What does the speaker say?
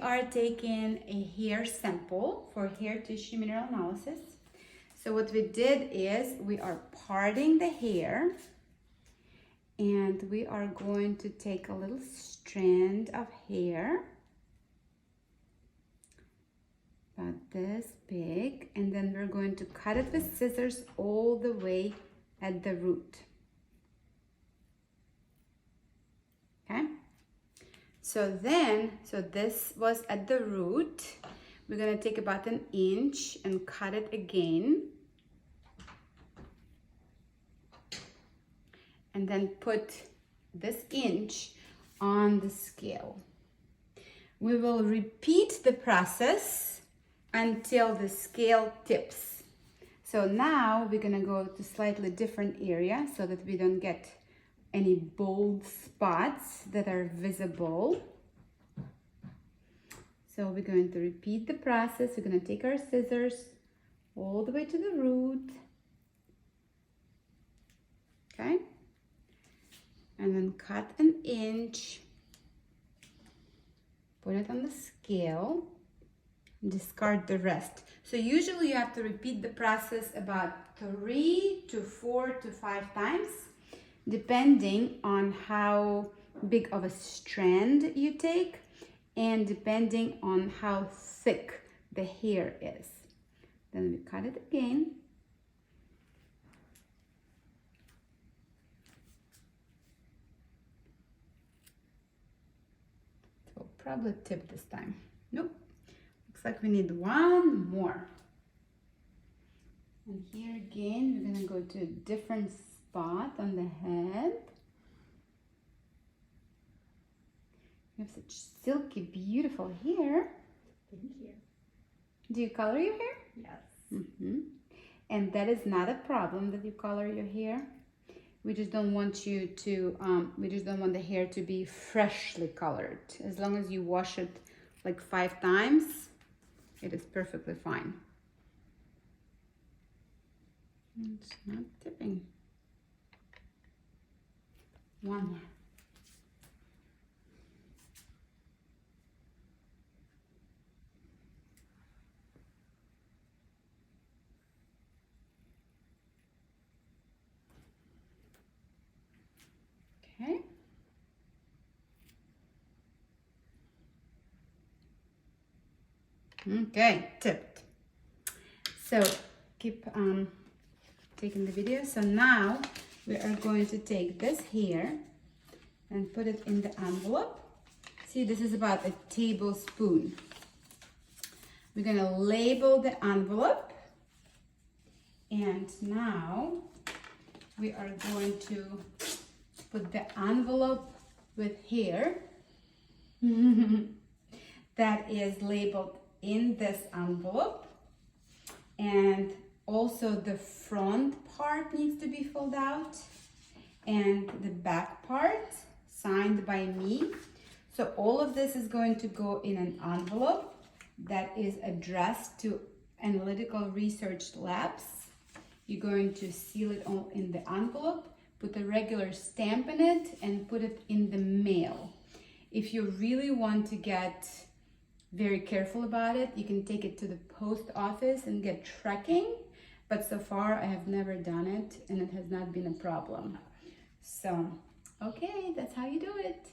Are taking a hair sample for hair tissue mineral analysis. So what we did is we are parting the hair and we are going to take a little strand of hair about this big, and then we're going to cut it with scissors all the way at the root. Okay? So this was at the root. We're gonna take about 1 inch and cut it again. And then put this inch on the scale. We will repeat the process until the scale tips. So now we're gonna go to slightly different area so that we don't get any bold spots that are visible. So we're going to repeat the process. We're going to take our scissors all the way to the root. Okay? And then cut 1 inch. Put it on the scale. Discard the rest. So usually you have to repeat the process about 3 to 4 to 5 times, depending on how big of a strand you take and depending on how thick the hair is. Then we cut it again. It will probably tip this time. Nope. Looks like we need 1 more. And here again, we're gonna go to a different spot on the head. You have such silky, beautiful hair. Thank you. Do you color your hair? Yes. And that is not a problem that you color your hair. We just don't want you to, we just don't want the hair to be freshly colored. As long as you wash it like 5 times, it is perfectly fine. It's not tipping. 1 more. Okay. Okay, tipped. So keep taking the video. So now we are going to take this here and put it in the envelope. See, this is about a tablespoon. We're gonna label the envelope, and now we are going to put the envelope with hair that is labeled in this envelope, and also the front part needs to be filled out and the back part signed by me. So all of this is going to go in an envelope that is addressed to Analytical Research Labs. You're going to seal it all in the envelope, put a regular stamp in it, and put it in the mail. If you really want to get very careful about it, you can take it to the post office and get tracking, but so far I have never done it and it has not been a problem. So, okay, that's how you do it.